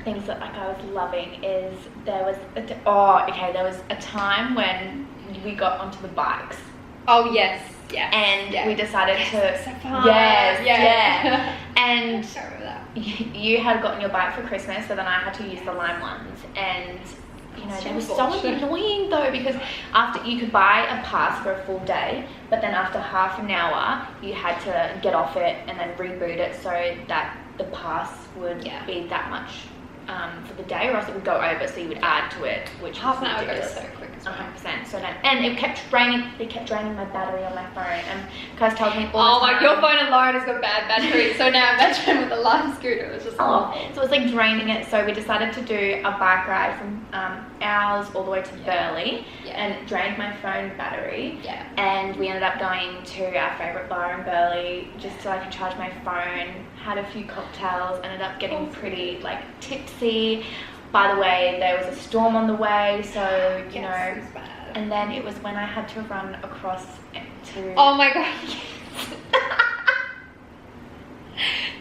Speaker 2: things that like I was loving is there was a time when we got onto the bikes.
Speaker 1: Oh yes, yeah.
Speaker 2: And we decided to.
Speaker 1: So fun.
Speaker 2: Yeah. And
Speaker 1: I remember that.
Speaker 2: you had gotten your bike for Christmas, so then I had to use the lime ones, and you know, they were so annoying though, because after you could buy a pass for a full day, but then after half an hour you had to get off it and then reboot it so that the pass would be that much for the day, or else it would go over, so you would add to it, which
Speaker 1: half an hour
Speaker 2: goes
Speaker 1: so quick as well.
Speaker 2: 100%. So then, and it kept draining my battery on my phone, and Kirst tells me all
Speaker 1: Oh
Speaker 2: the time.
Speaker 1: my, your phone alone has got bad battery, so now imagine with a live scooter, it's just awful.
Speaker 2: So it was like draining it, so we decided to do a bike ride from ours all the way to Burleigh, and drained my phone battery, and we ended up going to our favourite bar in Burleigh just so I could charge my phone, had a few cocktails, ended up getting pretty like tipsy. By the way, there was a storm on the way, so you know,
Speaker 1: it was bad.
Speaker 2: and then it was when I had to run across to...
Speaker 1: Oh my god, yes.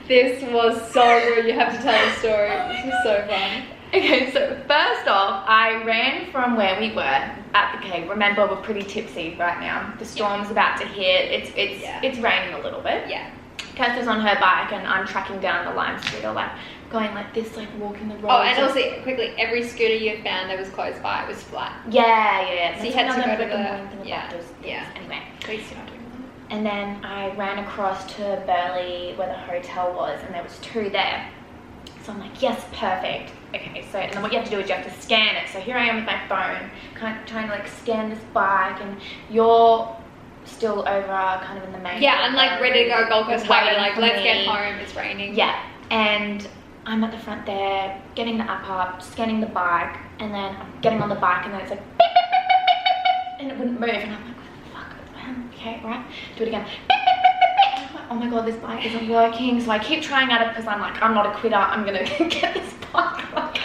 Speaker 1: This was so good, you have to tell the story, this was so fun.
Speaker 2: Okay, so first off, I ran from where we were at the cave. Remember, we're pretty tipsy right now. The storm's about to hit. It's raining a little bit.
Speaker 1: Yeah.
Speaker 2: Kirst is on her bike and I'm tracking down the lime scooter, like going like this, like walking the road.
Speaker 1: Oh, and also quickly, every scooter you found that was close by, it was flat.
Speaker 2: Yeah.
Speaker 1: So you had to go to
Speaker 2: the... Anyway.
Speaker 1: At least you're not doing that.
Speaker 2: And then I ran across to Burleigh where the hotel was, and there was 2 there. So I'm like, yes, perfect. Okay, so, and then what you have to do is you have to scan it. So here I am with my phone, kind of trying to like scan this bike, and you're still over kind of in the main...
Speaker 1: Yeah, I'm like ready to go Gold Coast Highway, like let's
Speaker 2: me.
Speaker 1: get home, it's raining.
Speaker 2: Yeah, and I'm at the front there, getting the app up, scanning the bike, and then I'm getting on the bike, and then it's like beep, beep, beep, beep, beep, beep, and it wouldn't move, and I'm like, what the fuck, okay, right, do it again, beep, beep, beep, beep, beep. And I'm like, oh my god, this bike isn't working, so I keep trying at it because I'm like, I'm not a quitter, I'm gonna get this bike. Like,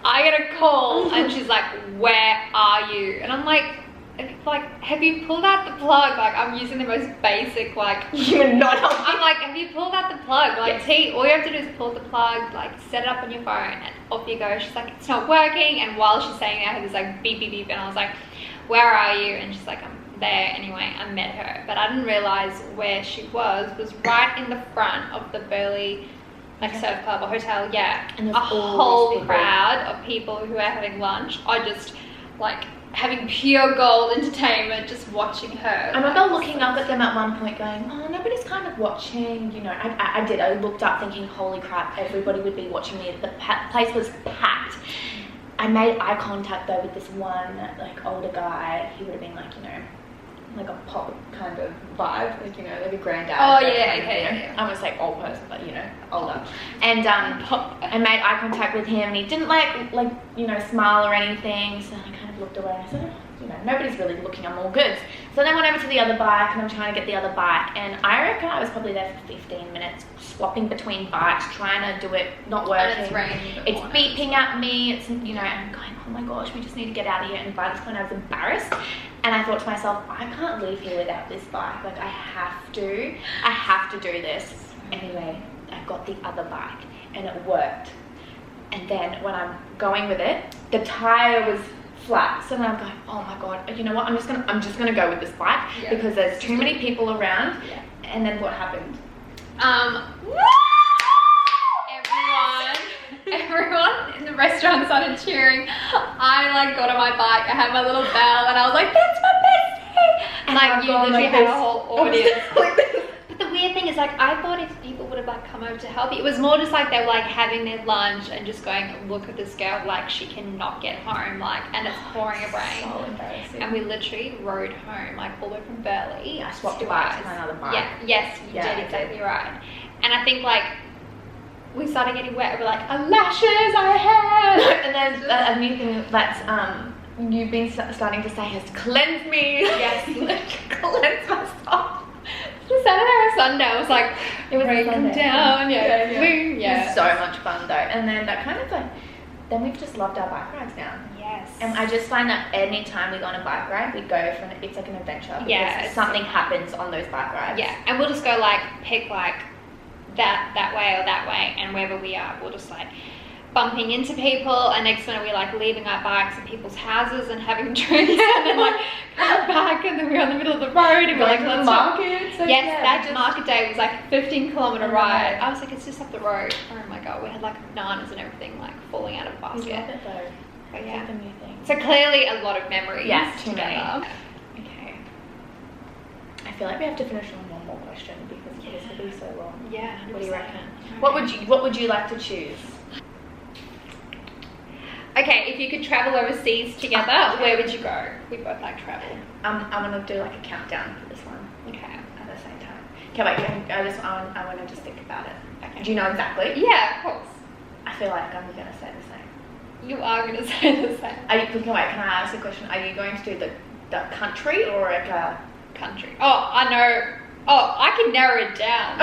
Speaker 1: I get a call, and she's like, where are you? And I'm like, have you pulled out the plug? Like, I'm using the most basic, like,
Speaker 2: you're not helping.
Speaker 1: I'm like, have you pulled out the plug? Like, all you have to do is pull the plug, like, set it up on your phone, and off you go. She's like, it's not working. And while she's saying that, I heard this, like, beep, beep, beep. And I was like, where are you? And she's like, I'm there. Anyway, I met her. But I didn't realize where she was right in the front of the Burleigh, like, surf club or hotel. Yeah.
Speaker 2: And
Speaker 1: a whole crowd of people who are having lunch are just, like, having pure gold entertainment, just watching her.
Speaker 2: I remember looking up at them at one point going, oh, nobody's kind of watching, you know. I did. I looked up thinking, holy crap, everybody would be watching me. The place was packed. I made eye contact though with this one, like, older guy. He would have been like, you know, like a pop kind of vibe, like, you know, like a granddad.
Speaker 1: Oh yeah, okay.
Speaker 2: I almost say old person, but you know, older. And I made eye contact with him, and he didn't like you know, smile or anything. So I kind of looked away. I said, oh, you know, nobody's really looking. I'm all good. So then I went over to the other bike, and I'm trying to get the other bike, and I reckon I was probably there for 15 minutes, swapping between bikes, trying to do it, not working.
Speaker 1: And it's raining.
Speaker 2: It's beeping at me. It's, you know, and I'm going, oh my gosh, we just need to get out of here. And by this point, I was embarrassed. And I thought to myself, I can't leave here without this bike. Like, I have to do this. Anyway, I got the other bike, and it worked. And then when I'm going with it, the tire was flat. So then I'm going, oh my god, you know what? I'm just gonna go with this bike because there's too many people around.
Speaker 1: Yeah.
Speaker 2: And then what happened?
Speaker 1: Everyone in the restaurant started cheering. I like got on my bike, I had my little bell, and I was like, that's my bestie! And like, you literally had a whole audience. But the weird thing is, like, I thought if people would have like come over to help you, it was more just like they were like having their lunch and just going, look at this girl, like she cannot get home, like, and it's pouring a rain.
Speaker 2: So embarrassing.
Speaker 1: And we literally rode home, like all the way from Burleigh.
Speaker 2: I swapped the bike to another bike.
Speaker 1: Yeah, yes, you did exactly right. And I think like we started getting wet. We're like, our lashes, our hair.
Speaker 2: And there's a new thing that's you've been starting to say has cleansed me.
Speaker 1: Yes,
Speaker 2: cleanse myself.
Speaker 1: Saturday or Sunday, I was like,
Speaker 2: it was
Speaker 1: break them down,
Speaker 2: It was so much fun though. And then that kind of like, then we've just loved our bike rides now.
Speaker 1: Yes.
Speaker 2: And I just find that any time we go on a bike ride, we go for it's like an adventure. Because something happens on those bike rides.
Speaker 1: Yeah, and we'll just go like pick like that way or that way, and wherever we are, we'll just like bumping into people, and next minute we're like leaving our bikes at people's houses and having drinks, and then like coming back, and then we're on the middle of the road, and we're like, let's
Speaker 2: market. So
Speaker 1: yes, that market day was like a 15-kilometer ride. I was like, it's just up the road. Oh my god, we had like bananas and everything like falling out of the basket.
Speaker 2: We love it though.
Speaker 1: But yeah.
Speaker 2: It's like a new thing.
Speaker 1: So clearly a lot of memories
Speaker 2: Yes,
Speaker 1: together.
Speaker 2: Okay. I feel like we have to finish on one more question because this will be so long.
Speaker 1: Yeah. 100%.
Speaker 2: What do you reckon? What would you like to choose?
Speaker 1: Okay, if you could travel overseas together, where would you go? We both like travel.
Speaker 2: I'm gonna do like a countdown for this one.
Speaker 1: Okay.
Speaker 2: At the same time. Okay, wait. I want to just think about it.
Speaker 1: Okay.
Speaker 2: Do you know exactly?
Speaker 1: Yeah, of course.
Speaker 2: I feel like I'm gonna say the same.
Speaker 1: You are going to say the same.
Speaker 2: Can I ask a question? Are you going to do the country or like a
Speaker 1: Country. Oh, I know. Oh, I can narrow it down.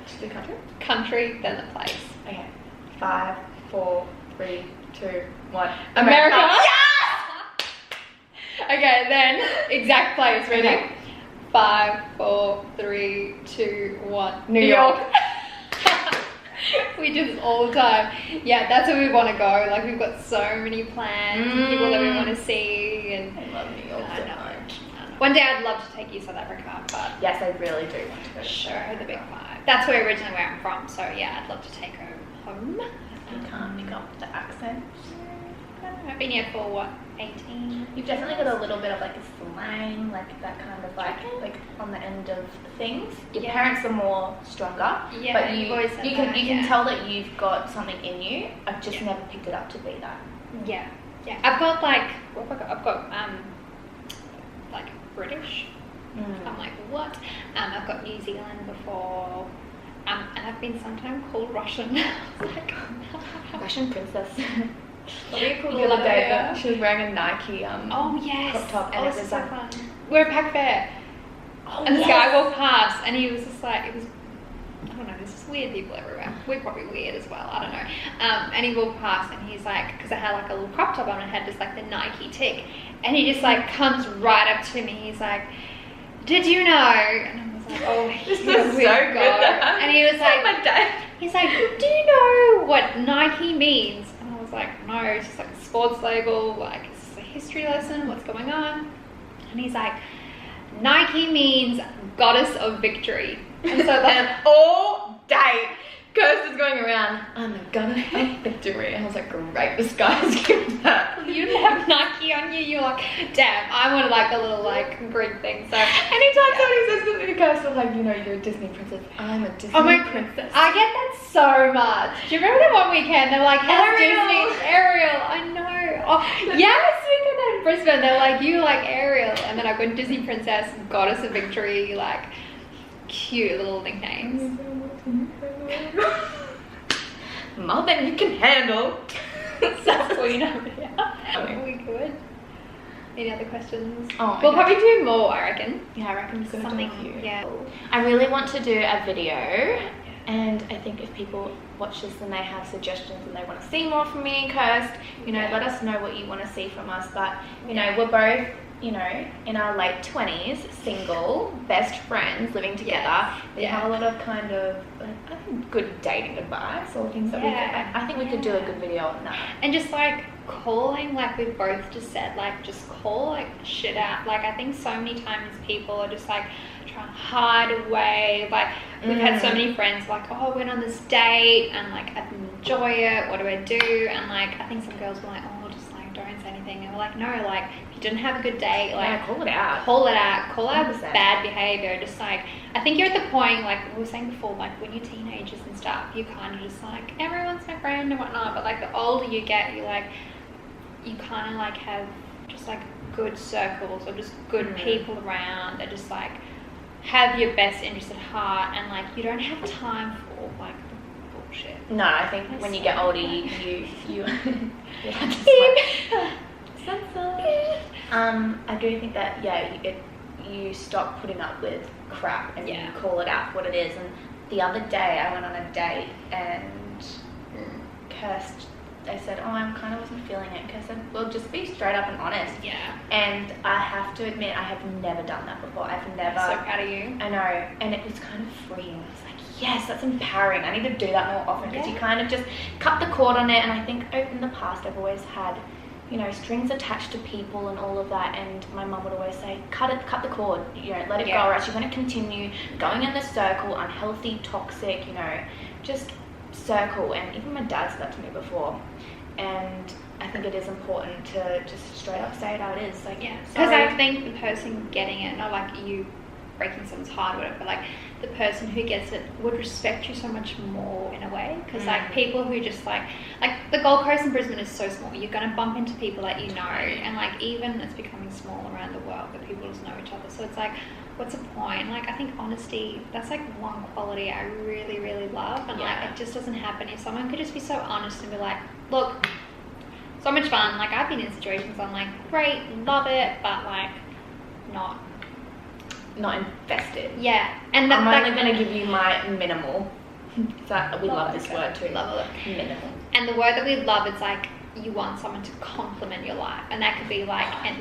Speaker 2: just the country?
Speaker 1: Country, then the place.
Speaker 2: Okay. 5, 4, 3, 2, 1.
Speaker 1: America.
Speaker 2: Yes!
Speaker 1: Okay, then exact place. Ready?
Speaker 2: Okay.
Speaker 1: 5, 4, 3, 2, 1.
Speaker 2: New York.
Speaker 1: We do this all the time. Yeah, that's where we want to go. Like, we've got so many plans, and people that we want to see, and
Speaker 2: I love New York so much.
Speaker 1: One day I'd love to take you to South Africa, but
Speaker 2: Yes, I really do want to go.
Speaker 1: show her the big five. That's originally where I'm from, so yeah, I'd love to take her home.
Speaker 2: You can't pick up the accent.
Speaker 1: I've been here for what, 18?
Speaker 2: You've definitely got a little bit of like a slang, like that kind of like on the end of things. Your
Speaker 1: Yeah.
Speaker 2: parents are more stronger,
Speaker 1: Yeah,
Speaker 2: but
Speaker 1: you've always said
Speaker 2: you
Speaker 1: that,
Speaker 2: can
Speaker 1: yeah.
Speaker 2: tell that you've got something in you. I've just never picked it up to be that.
Speaker 1: Yeah, yeah. I've got like, what have I got? I've got like British. I'm like, what? I've got New Zealand before. And I've been sometimes called Russian. I was like,
Speaker 2: Russian princess.
Speaker 1: what do you call
Speaker 2: The other day,
Speaker 1: it?
Speaker 2: she was wearing a Nike
Speaker 1: Oh yes.
Speaker 2: crop top, and
Speaker 1: oh,
Speaker 2: it was
Speaker 1: so
Speaker 2: like,
Speaker 1: fun. We're at Pack Fair,
Speaker 2: oh,
Speaker 1: and this
Speaker 2: yes.
Speaker 1: guy walked past, and he was just like, it was, I don't know, there's just weird people everywhere. We're probably weird as well. I don't know. And he walked past, and he's like, because I had like a little crop top on, and it had just like the Nike tick, and he just like comes right up to me. He's like, "Did you know?" And I was like, "Oh,
Speaker 2: This
Speaker 1: here
Speaker 2: is
Speaker 1: we
Speaker 2: so
Speaker 1: go."
Speaker 2: good.
Speaker 1: And he was like,
Speaker 2: my day.
Speaker 1: he's like, "Do you know what Nike means?" And I was like, "No, it's just like a sports label. Like, it's just a history lesson. What's going on?" And he's like, "Nike means goddess of victory." And so
Speaker 2: And all day, Kirst is going around, I'm gonna have victory. And I was like, great, this guy's given that.
Speaker 1: you didn't have Nike on you. You're like, damn, I wanted like a little like Greek thing. So
Speaker 2: Anytime somebody says something to Kirst, I'm like, you know, you're a Disney princess. I'm a Disney princess.
Speaker 1: I get that so much. Do you remember that one weekend? They were like, "How's
Speaker 2: Ariel."
Speaker 1: Disney? Ariel. I know. Oh, yes, we got that in Brisbane. They were like, "You like Ariel," and then I've got Disney princess, goddess of victory, like cute little nicknames.
Speaker 2: More than you can handle.
Speaker 1: So queen over here. Are we good? Any other questions?
Speaker 2: Oh,
Speaker 1: We'll
Speaker 2: okay.
Speaker 1: probably do more, I reckon.
Speaker 2: Yeah, I reckon it's gonna
Speaker 1: Something.
Speaker 2: do a few.
Speaker 1: Yeah.
Speaker 2: I really want to do a video, and I think if people watch this and they have suggestions and they want to see more from me and Kirst, you know,
Speaker 1: Yeah.
Speaker 2: let us know what you want to see from us. But you know, we're both, you know, in our late 20s, single, best friends, living together.
Speaker 1: Yes.
Speaker 2: We
Speaker 1: Yeah.
Speaker 2: have a lot of kind of, I think, good dating advice or things that
Speaker 1: Yeah.
Speaker 2: I think we could do a good video on that.
Speaker 1: And just like calling, like we've both just said, like just call like shit out. Like I think so many times people are just like trying to hide away. Like we've had so many friends like, "Oh, I went on this date and like I didn't enjoy it. What do I do?" And like I think some girls were like, "Oh, just like don't say anything." And we're like, "No, like if you didn't have a good date, like
Speaker 2: Yeah, call it out.
Speaker 1: Call it out. Call out
Speaker 2: 100%.
Speaker 1: bad behavior. Just like I think you're at the point like we were saying before, like when you're teenagers and stuff, you kind of just like everyone's my friend and whatnot. But like the older you get, you like you kind of like have just like good circles or just good people around that just like have your best interest at heart, and like you don't have time for like the bullshit.
Speaker 2: No, I think when you get older, you I do think that you stop putting up with crap and you call it out for what it is. And the other day I went on a date and Kirst, I said, "Oh, I kind of wasn't feeling it." Kirst said, "Well, just be straight up and honest."
Speaker 1: Yeah.
Speaker 2: And I have to admit, I have never done that before. I've never.
Speaker 1: So proud of you.
Speaker 2: I know, and it was kind of freeing. I was like, yes, that's empowering. I need to do that more often because you kind of just cut the cord on it. And I think in the past I've always had, you know, strings attached to people and all of that. And my mum would always say, cut the cord. You know, let it go. Or else you're going to continue going in this circle, unhealthy, toxic. You know, just circle. And even my dad said that to me before. And I think it is important to just straight up say it how it is. Like,
Speaker 1: yeah, because I think the person getting it, not like you breaking someone's heart or whatever, but like the person who gets it would respect you so much more in a way, because like people who just like the Gold Coast and Brisbane is so small, you're going to bump into people that you know, and like even it's becoming small around the world that people just know each other, so it's like, what's the point? Like, I think honesty, that's like one quality I really, really love, and like it just doesn't happen. If someone could just be so honest and be like, look, so much fun, like I've been in situations I'm like, great, love it, but like not
Speaker 2: invested.
Speaker 1: Yeah, and
Speaker 2: I'm only going to give you my minimal. So we love this word too.
Speaker 1: Love it.
Speaker 2: Minimal.
Speaker 1: And the word that we love, it's like you want someone to compliment your life, and that could be like, I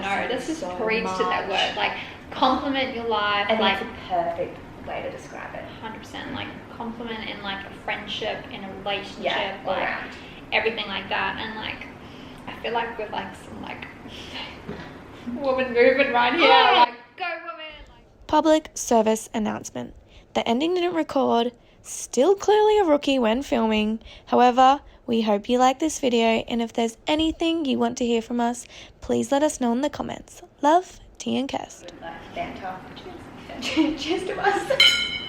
Speaker 1: know this is
Speaker 2: so
Speaker 1: preach to that word, like compliment your life.
Speaker 2: I think
Speaker 1: like
Speaker 2: it's a perfect way to describe it.
Speaker 1: 100%, like compliment in like a friendship, in a relationship, like
Speaker 2: around.
Speaker 1: Everything like that, and like I feel like with like some like woman movement right here, like go woman.
Speaker 3: Public service announcement. The ending didn't record. Still clearly a rookie when filming. However, we hope you like this video, and if there's anything you want to hear from us, please let us know in the comments. Love, T and Kirst.
Speaker 2: Banter. Cheers to us.